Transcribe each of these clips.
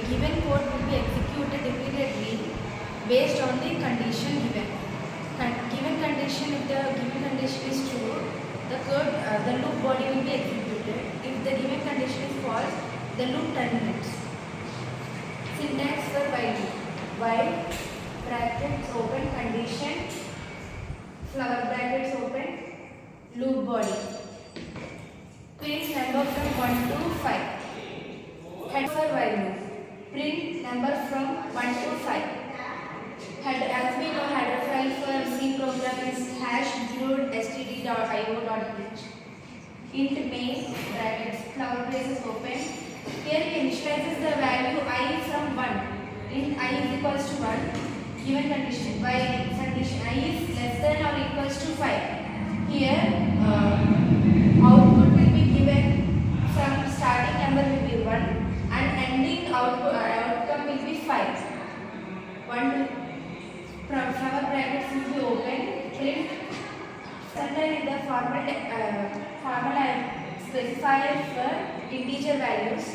given code will be executed repeatedly based on the condition given. Given condition, if the given condition is true, the loop body will be executed. If the given condition is false, the loop terminates. Syntax for while loop. While brackets open condition, flower brackets open, loop body. Print number from 1 to 5. Head for while loop. Print number from 1 to 5. As we know, header file for C program is #build std.io.h. Int main brackets flower braces open. Here it initializes the value I from 1. Int I is equals to 1. Given condition, while condition I is less than or equals to 5. Here output will be given from starting number will be 1 and ending outcome will be 5. 1 from flower brackets will be open. Print sometimes the formal specifier for integer values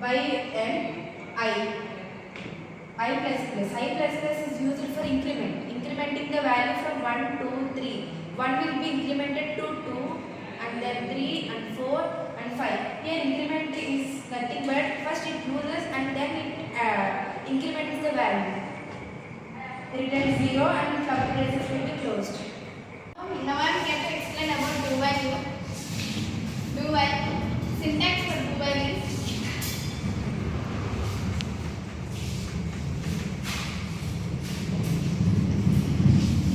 by and I plus plus is used for incrementing the value from 1 to 3. 1 will be incremented to 2 and then 3 and 4 and 5. Here increment is nothing but first it uses and then it increments the value. Return 0 and flower braces will be closed. Now I am going to explain about do while loop. Do while syntax for do while is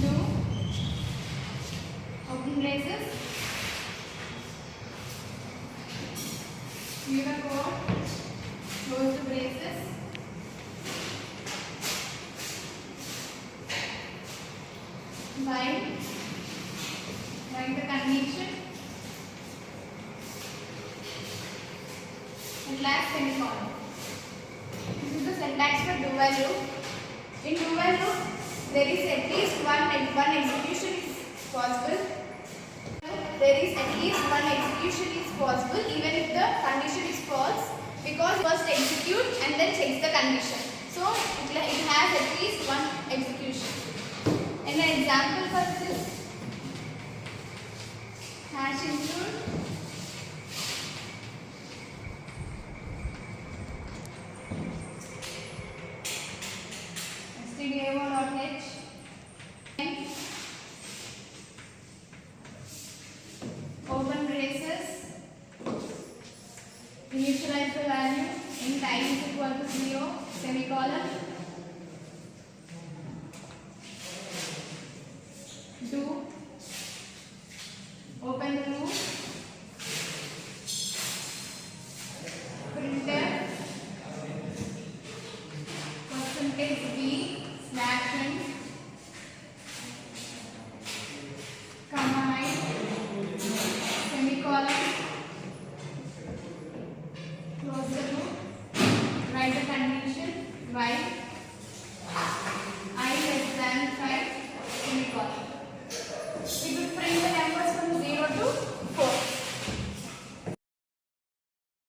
do open braces give a code close the braces while write the condition and last semicolon. This is the syntax for do while loop. In do while loop, there is at least one execution is possible. There is at least one execution is possible even if the condition is false, because first execute and then checks the condition. So it has at least one execution. And an example for this hash include stdio.h and open braces, initialize the value in I is equal to 0 semicolon